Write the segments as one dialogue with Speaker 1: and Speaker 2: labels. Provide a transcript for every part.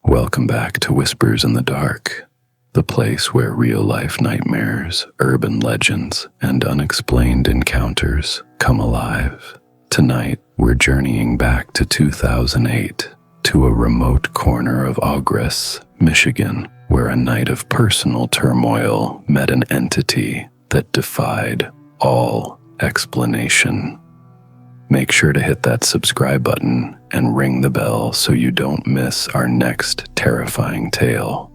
Speaker 1: Welcome back to Whispers in the Dark, the place where real-life nightmares, urban legends, and unexplained encounters come alive. Tonight, we're journeying back to 2008, to a remote corner of AuGres, Michigan, where a night of personal turmoil met an entity that defied all explanation. Make sure to hit that subscribe button and ring the bell so you don't miss our next terrifying tale.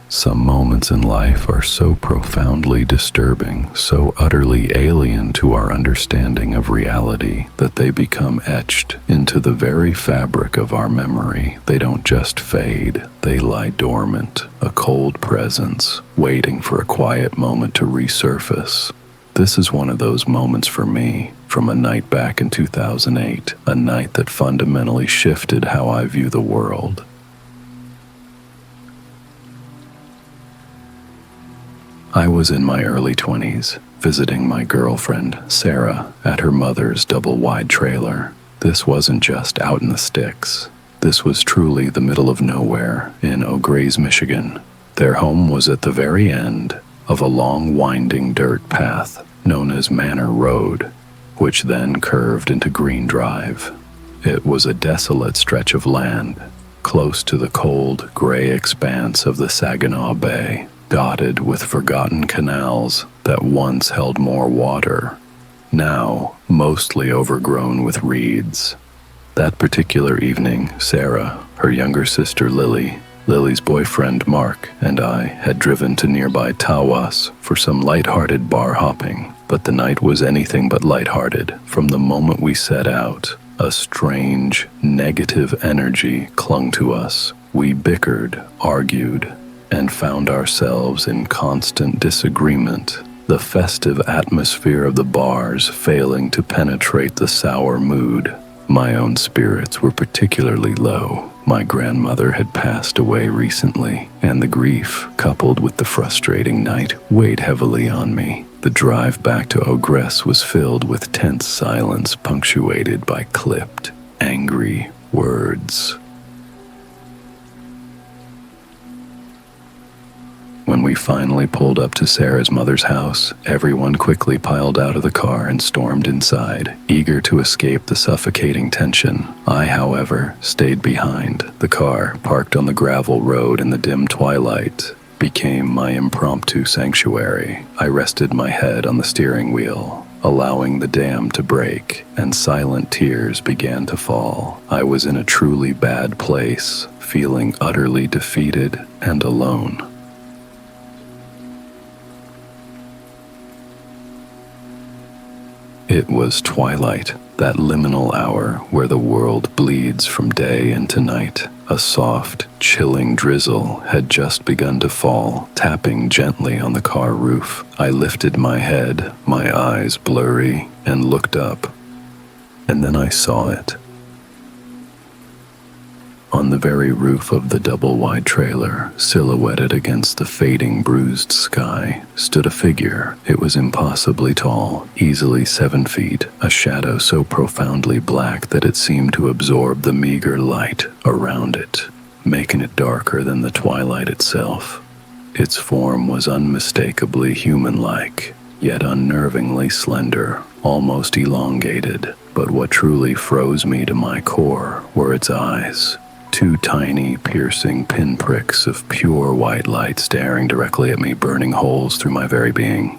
Speaker 1: Some moments in life are so profoundly disturbing, so utterly alien to our understanding of reality, that they become etched into the very fabric of our memory. They don't just fade, they lie dormant, a cold presence, waiting for a quiet moment to resurface. This is one of those moments for me, from a night back in 2008, a night that fundamentally shifted how I view the world. I was in my early 20s, visiting my girlfriend, Sarah, at her mother's double-wide trailer. This wasn't just out in the sticks. This was truly the middle of nowhere in AuGres, Michigan. Their home was at the very end of a long, winding dirt path known as Manor Road, which then curved into Green Drive. It was a desolate stretch of land, close to the cold, gray expanse of the Saginaw Bay, dotted with forgotten canals that once held more water, now mostly overgrown with reeds. That particular evening, Sarah, her younger sister Lily's boyfriend Mark, and I had driven to nearby Tawas for some lighthearted bar hopping. But the night was anything but lighthearted. From the moment we set out, a strange, negative energy clung to us. We bickered, argued, and found ourselves in constant disagreement, the festive atmosphere of the bars failing to penetrate the sour mood. My own spirits were particularly low. My grandmother had passed away recently, and the grief, coupled with the frustrating night, weighed heavily on me. The drive back to AuGres was filled with tense silence, punctuated by clipped, angry words. When we finally pulled up to Sarah's mother's house, everyone quickly piled out of the car and stormed inside, eager to escape the suffocating tension. I, however, stayed behind. The car, parked on the gravel road in the dim twilight, became my impromptu sanctuary. I rested my head on the steering wheel, allowing the dam to break, and silent tears began to fall. I was in a truly bad place, feeling utterly defeated and alone. It was twilight, that liminal hour where the world bleeds from day into night. A soft, chilling drizzle had just begun to fall, tapping gently on the car roof. I lifted my head, my eyes blurry, and looked up. And then I saw it. On the very roof of the double-wide trailer, silhouetted against the fading, bruised sky, stood a figure. It was impossibly tall, easily 7 feet, a shadow so profoundly black that it seemed to absorb the meager light around it, making it darker than the twilight itself. Its form was unmistakably human-like, yet unnervingly slender, almost elongated. But what truly froze me to my core were its eyes. 2 tiny, piercing pinpricks of pure white light staring directly at me, burning holes through my very being.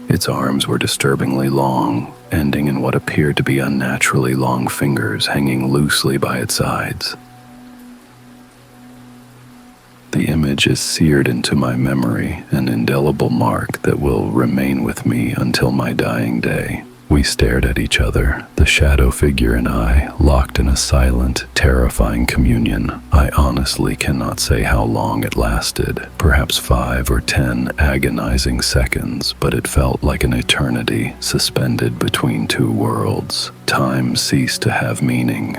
Speaker 1: Its arms were disturbingly long, ending in what appeared to be unnaturally long fingers hanging loosely by its sides. The image is seared into my memory, an indelible mark that will remain with me until my dying day. We stared at each other, the shadow figure and I, locked in a silent, terrifying communion. I honestly cannot say how long it lasted, perhaps 5 or 10 agonizing seconds, but it felt like an eternity, suspended between 2 worlds. Time ceased to have meaning.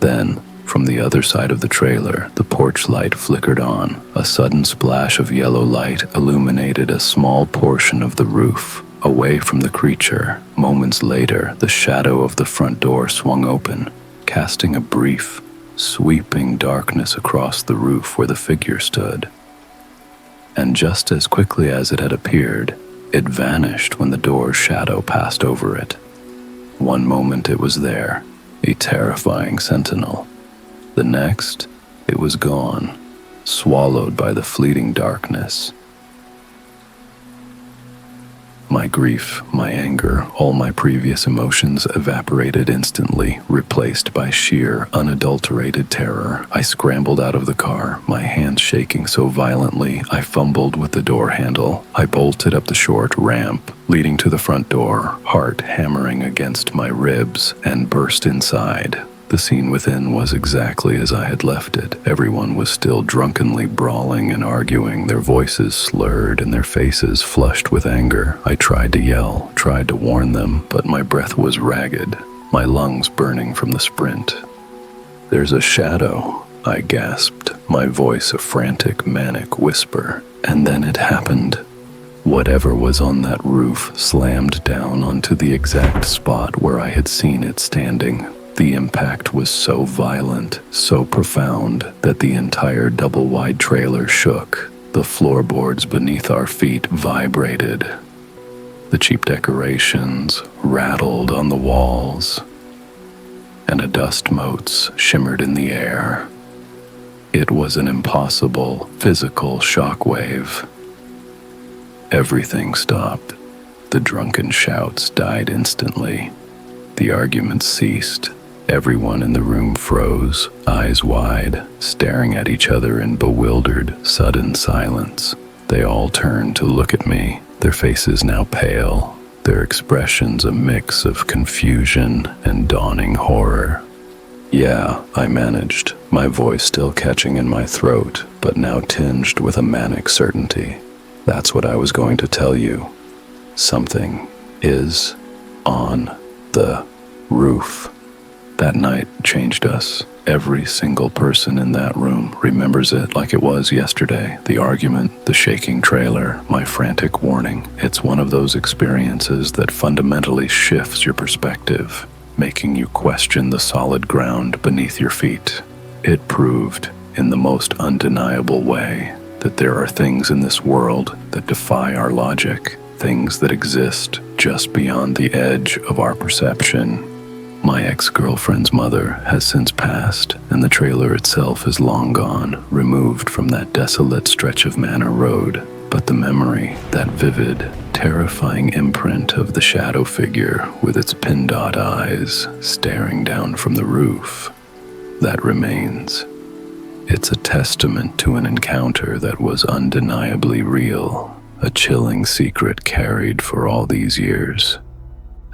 Speaker 1: Then, from the other side of the trailer, the porch light flickered on. A sudden splash of yellow light illuminated a small portion of the roof. away from the creature. Moments later, the shadow of the front door swung open, casting a brief, sweeping darkness across the roof where the figure stood. And just as quickly as it had appeared, it vanished when the door's shadow passed over it. One moment it was there, a terrifying sentinel. The next, it was gone, swallowed by the fleeting darkness. My grief, my anger, all my previous emotions evaporated instantly, replaced by sheer, unadulterated terror. I scrambled out of the car, my hands shaking so violently I fumbled with the door handle. I bolted up the short ramp leading to the front door, heart hammering against my ribs, and burst inside. The scene within was exactly as I had left it. Everyone was still drunkenly brawling and arguing, their voices slurred and their faces flushed with anger. I tried to yell, tried to warn them, but my breath was ragged, my lungs burning from the sprint. "There's a shadow," I gasped, my voice a frantic, manic whisper. And then it happened. Whatever was on that roof slammed down onto the exact spot where I had seen it standing. The impact was so violent, so profound, that the entire double-wide trailer shook. The floorboards beneath our feet vibrated. The cheap decorations rattled on the walls, and dust motes shimmered in the air. It was an impossible physical shockwave. Everything stopped. The drunken shouts died instantly. The arguments ceased. Everyone in the room froze, eyes wide, staring at each other in bewildered, sudden silence. They all turned to look at me, their faces now pale, their expressions a mix of confusion and dawning horror. "Yeah," I managed, my voice still catching in my throat, but now tinged with a manic certainty. "That's what I was going to tell you. Something is on the roof." That night changed us. Every single person in that room remembers it like it was yesterday. The argument, the shaking trailer, my frantic warning. It's one of those experiences that fundamentally shifts your perspective, making you question the solid ground beneath your feet. It proved, in the most undeniable way, that there are things in this world that defy our logic, things that exist just beyond the edge of our perception. My ex-girlfriend's mother has since passed, and the trailer itself is long gone, removed from that desolate stretch of Manor Road. But the memory, that vivid, terrifying imprint of the shadow figure with its pin-dot eyes staring down from the roof, that remains. It's a testament to an encounter that was undeniably real, a chilling secret carried for all these years.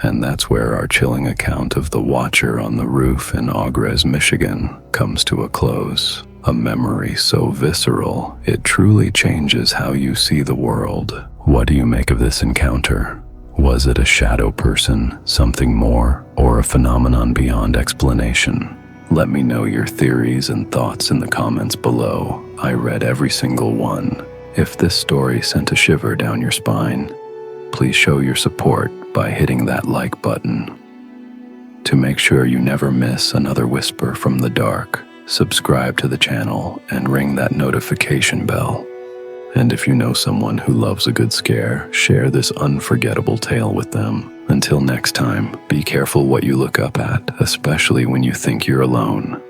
Speaker 1: And that's where our chilling account of the Watcher on the roof in AuGres, Michigan, comes to a close. A memory so visceral, it truly changes how you see the world. What do you make of this encounter? Was it a shadow person, something more, or a phenomenon beyond explanation? Let me know your theories and thoughts in the comments below. I read every single one. If this story sent a shiver down your spine, please show your support by hitting that like button. To make sure you never miss another whisper from the dark, subscribe to the channel and ring that notification bell. And if you know someone who loves a good scare, share this unforgettable tale with them. Until next time, be careful what you look up at, especially when you think you're alone.